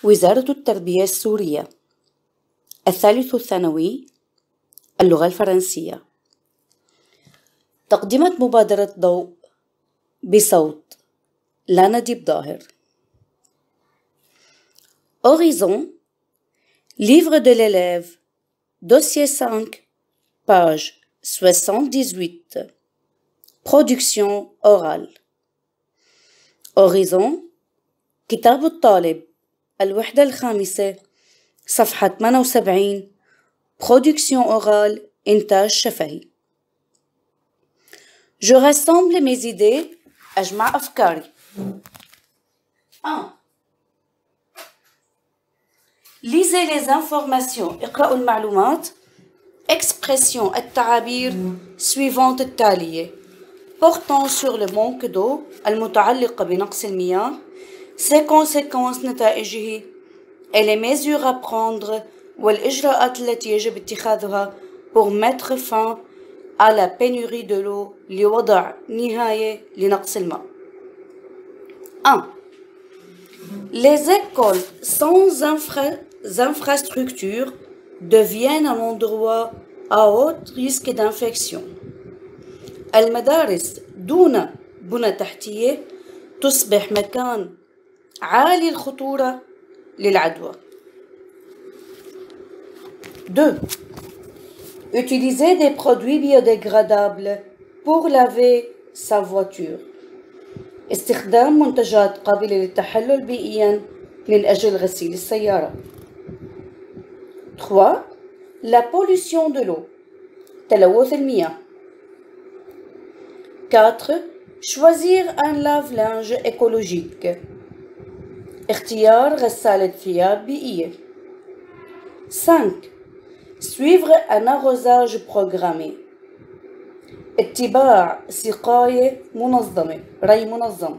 وزارة التربية السورية. الثالث الثانوي، اللغة الفرنسية. تقدمت مبادرة ضوء بصوت لانا ديب ظاهر. Horizon, livre de l'élève, dossier 5, page 78. Production orale. Horizon, كتاب الطالب، الوحدة الخامسة، صفحة 78. Production orale, إنتاج شفهي. Je rassemble mes idées. أجمع أفكاري. 1. Lisez les informations. اقرأوا المعلومات. Expression التعابير suivante التالية. Portant sur le manque d'eau المتعلقة بنقص المياه. Ses conséquences نتائجه. Et les mesures à prendre والإجراءات التي يجب اتخاذها pour mettre fin à la pénurie de l'eau لوضع نهاية لنقص الماء. 1. Les écoles sans infrastructures deviennent un endroit à haut risque d'infection. المدارس دون بنى تحتية تصبح مكان عالي الخطورة للعدوى. 2. Utiliser des produits biodégradables pour laver sa voiture. استخدام منتجات قابلة للتحلل بيئياً من أجل غسيل السيارة. 3. La pollution de l'eau. تلوث المياه. 4. Choisir un lave-linge écologique. اختيار غسالة ثياب بيئية. 5. Suivre un arrosage programmé. اتباع سقاية منظمة، ري منظم.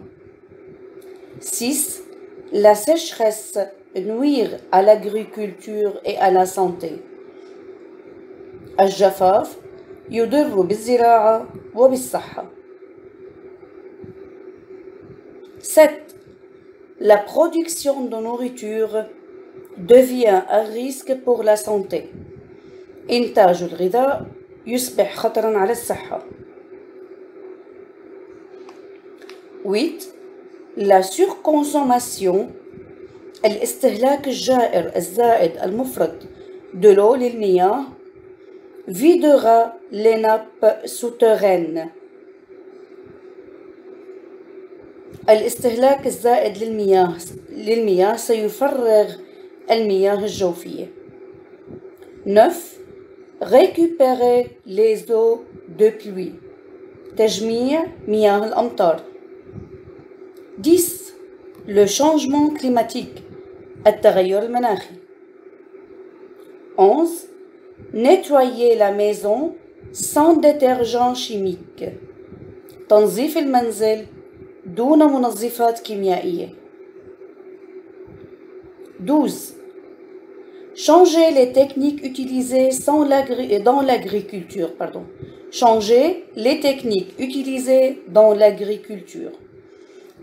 6. La sécheresse nuire à l'agriculture et à la santé. الجفاف يضر بالزراعة وبالصحة. 7. La production de nourriture devient un risque pour la santé. إنتاج الغذاء يصبح خطراً على الصحة. 8. La surconsommation الاستهلاك الجائر الزائد المفرط de l'eau للمياه videra les nappes souterraines. الاستهلاك الزائد للمياه سيفرغ المياه الجوفية. 9. Récupérer les eaux de pluie. تجميع مياه الأمطار. 10. Le changement climatique. التغير المناخي. 11. Nettoyer la maison sans détergent chimique. تنظيف المنزل دون منظفات كيميائية. 12. Changer les techniques utilisées dans l'agriculture. Changer les techniques utilisées dans l'agriculture.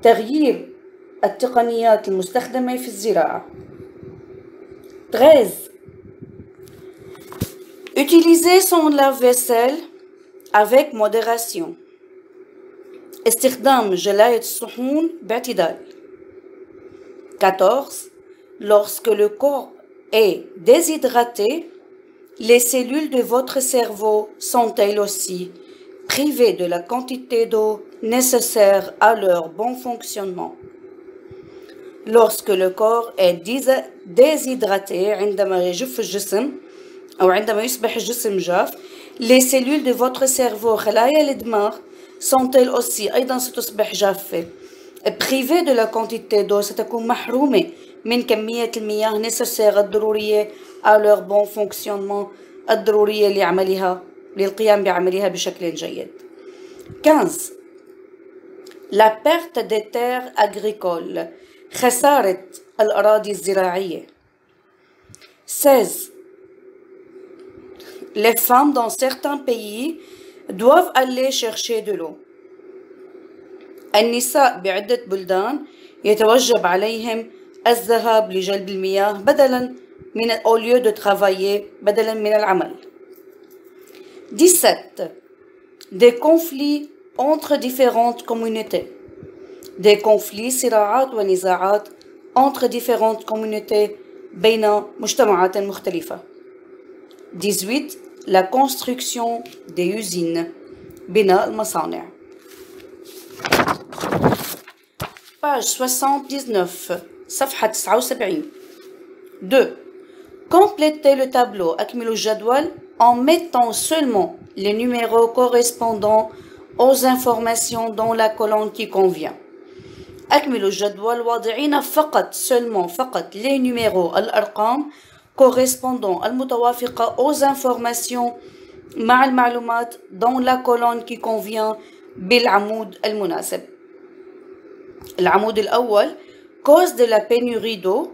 تغيير التقنيات المستخدمة في الزراعة. 13. Utiliser son lave-vaisselle avec modération. استخدام جلاية الصحون باعتدال. 14. Lorsque le corps est déshydraté, les cellules de votre cerveau sont elles aussi privées de la quantité d'eau nécessaire à leur bon fonctionnement. Lorsque le corps est déshydraté, عندما يجف الجسم أو عندما يصبح الجسم جاف، les cellules de votre cerveau خلايا الدماغ sont elles aussi أيضا ستصبح جافة. privées de la quantité d'eau ستكون محرومة من كمية المياه nécessaire الضرورية à leur bon fonctionnement الضرورية للقيام بعملها بشكل جيد. 15. La perte des terres agricoles. خسارة الأراضي الزراعية. 16. Les femmes dans certains pays doivent aller chercher de l'eau. النساء بعدة بلدان يتوجب عليهم الذهاب لجلب المياه بدلا من au lieu de travailler بدلا من العمل. 17. Des conflits entre différentes communautés. Des conflits صراعات ونزاعات entre différentes communautés بين مجتمعات مختلفة. 18. La construction des usines. بناء المصانع. Page 79. صفحة 79. 2. Complétez le tableau أكملوا الجدول en mettant seulement les numéros correspondant aux informations dans la colonne qui convient. أكملوا الجدول واضعين فقط فقط les numéros الأرقام correspondant المتوافقة aux informations مع المعلومات dans la colonne qui convient بالعمود المناسب. العمود الأول cause de la pénurie d'eau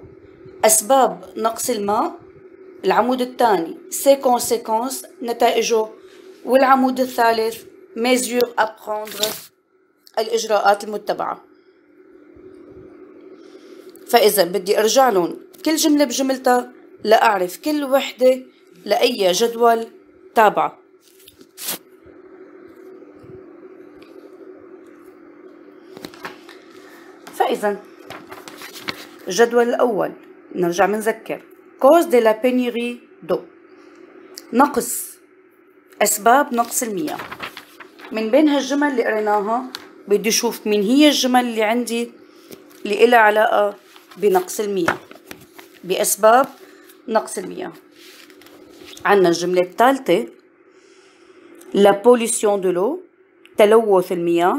أسباب نقص الماء. العمود الثاني ses conséquences نتائجه. والعمود الثالث mesures à prendre الإجراءات المتبعة. فإذا بدي أرجع لهم كل جملة بجملتها لأعرف كل وحدة لأي جدول تابعة. فإذا الجدول الأول نرجع منذكر cause de la pénurie d'eau نقص أسباب نقص المياه. من بين هالجمل اللي قريناها بدي أشوف مين هي الجمل اللي عندي اللي إلها علاقة بنقص المياه بأسباب نقص المياه. عنا الجملة الثالثة la pollution de l'eau تلوث المياه.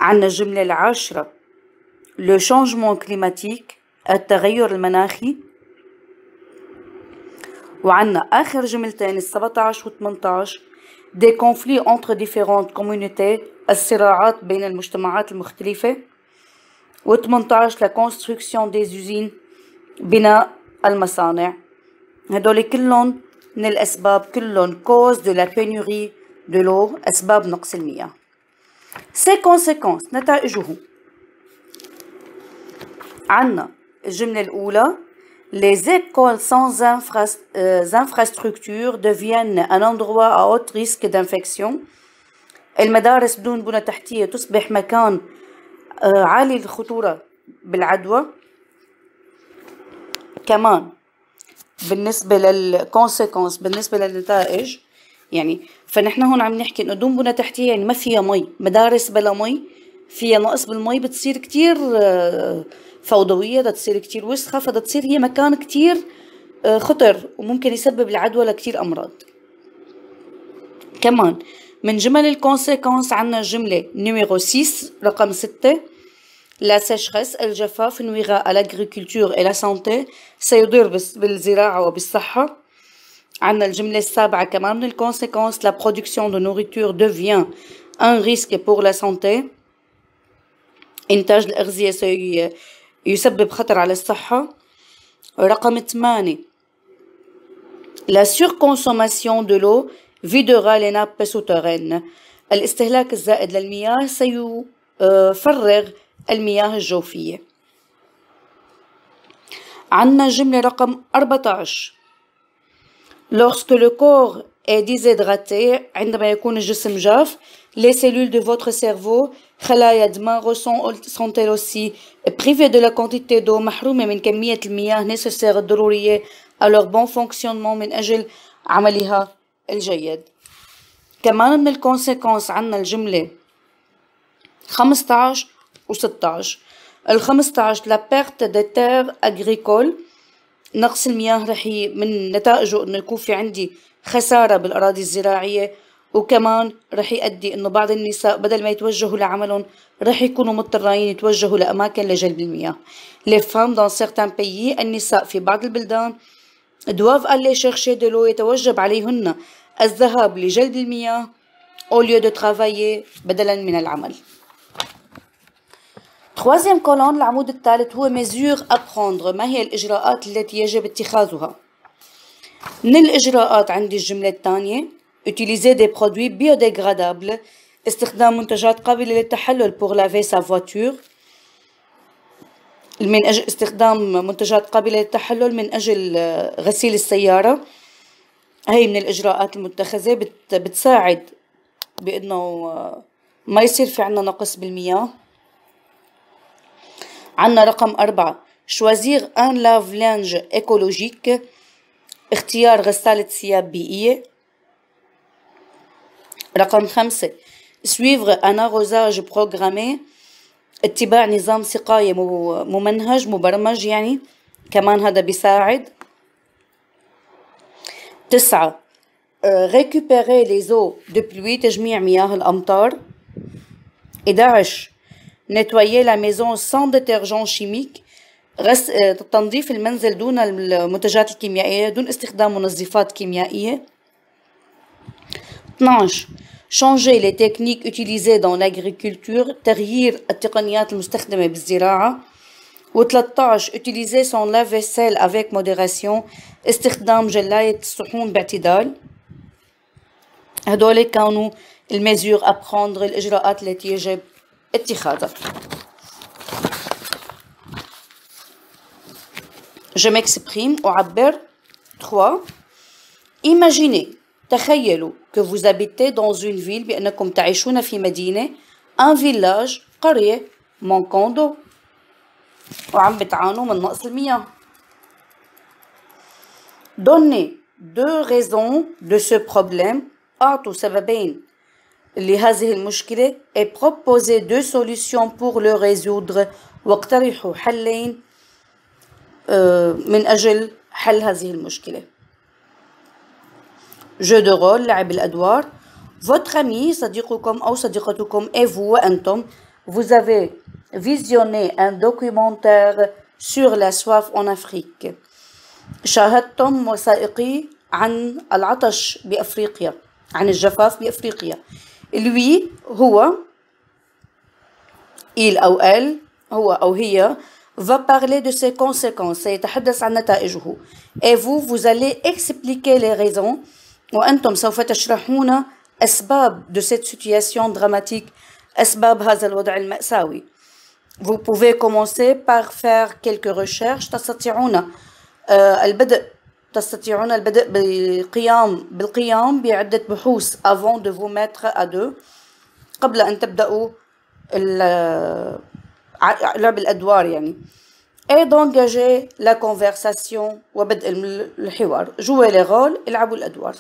عنا الجملة العاشرة le changement climatique التغير المناخي. وعنا آخر جملتين 17 و 18 des conflits entre différentes communautés الصراعات بين المجتمعات المختلفة. و 18 la construction des usines بناء المصانع. هدول كلهم من الأسباب كلهم cause de la pénurie de l'eau أسباب نقص المياه. ses conséquences نتائجه. عنا الجملة الأولى les écoles sans infrastructures deviennent un endroit à haut risque d'infection. المدارس بدون بنى تحتية تصبح مكان عالي الخطورة بالعدوى. كمان بالنسبة للكونسيكونس بالنسبة للنتائج يعني فنحن هون عم نحكي انه دون بنى تحتية يعني ما فيها مي. مدارس بلا مي فيها نقص بالمي بتصير كتير فوضوية، بدها تصير كتير وسخة، فبدها تصير هي مكان كتير خطر وممكن يسبب العدوى لكتير أمراض. كمان من جمل الكونسيكونس عنا الجملة نيميرو 6 رقم 6 la sécheresse الجفاف nuira à l'agriculture et la santé سيضر بالزراعة وبالصحة. عنا الجملة السابعة كمان من الكونسيكونس la production de nourriture devient un risque pour la santé إنتاج الأغذية يسبب خطر على الصحة. رقم 8 la surconsommation de l'eau videra les nappes souterraines الاستهلاك الزائد للمياه سيفرغ المياه الجوفية. عنا الجملة رقم 14 lorsque le corps est déshydraté عندما يكون الجسم جاف les cellules de votre cerveau خلايا الدماغ sont elles aussi privées de la quantité d'eau محرومة من كمية المياه nécessaire الضرورية à leur bon fonctionnement من أجل عملها الجيد. كمان من الكونسيكونس عنا الجملة 15 و 16 ال15 la perte des terres agricoles نقص المياه رح من نتائجه انه يكون في عندي خسارة بالأراضي الزراعية. وكمان رح يؤدي انه بعض النساء بدل ما يتوجهوا لعملهم رح يكونوا مضطرين يتوجهوا لأماكن لجلب المياه. les femmes dans certains pays النساء في بعض البلدان doivent aller chercher de l'eau يتوجب عليهن الذهاب لجلب المياه au lieu de travailler بدلا من العمل. troisième colonne العمود الثالث هو mesures à prendre ما هي الإجراءات التي يجب اتخاذها. من الإجراءات عندي الجملة الثانية utiliser des produits biodégradables استخدام منتجات قابلة للتحلل pour laver sa voiture. من أجل استخدام منتجات قابلة للتحلل من أجل غسيل السيارة. هي من الإجراءات المتخذة بتساعد بأنه ما يصير في عنا نقص بالمياه. عنا رقم 4 choisir un lave-linge écologique، اختيار غسالة ثياب بيئية. رقم 5 suivre un arrosage programmé، اتباع نظام سقاية ممنهج مبرمج يعني، كمان هذا بيساعد. 9 récupérer les eaux de pluie، تجميع مياه الأمطار. 11 nettoyer la maison sans détergent chimique، تنظيف المنزل دون المنتجات الكيميائية، دون استخدام منظفات كيميائية. 12 changer les techniques utilisées dans l'agriculture، تغيير التقنيات المستخدمة بالزراعة. و13 utiliser son lave-vaisselle avec modération، استخدام جلاية الصحون باعتدال. هدول كانوا الميزور أبخوندر، الإجراءات التي يجب اتخاذها. Je m'exprime أعبر. 3 imaginez، تخيلوا que vous habitez dans une ville، بأنكم تعيشون في مدينة. un village، قرية. manquant d'eau، وعم بتعانوا من نقص المياه. donnez 2 raisons de ce problème، أعطوا سببين لهذه المشكلة. et proposez 2 solutions pour le résoudre، واقترحوا حلين من أجل حل هذه المشكلة. jeu de rôle، لعب الأدوار. votre ami، صديقكم أو صديقتكم، et vous، وأنتم. vous avez visionné un documentaire sur la soif en Afrique، شاهدتم وثائقي عن العطش بأفريقيا، عن الجفاف بأفريقيا. lui هو، il أو elle، هو أو هي، va parler de ses conséquences، سيتحدث عن نتائجه. et vous allez expliquer les raisons، وأنتم سوف تشرحون أسباب de cette situation dramatique، أسباب هذا الوضع المأساوي. vous pouvez commencer par faire quelques recherches، تستطيعون البدء بالقيام بعدة بحوث avant de vous mettre à deux، قبل أن تبدأوا لعب الأدوار يعني. et d'engager la conversation، وبدء الحوار. jouer les rôles، العبوا الأدوار.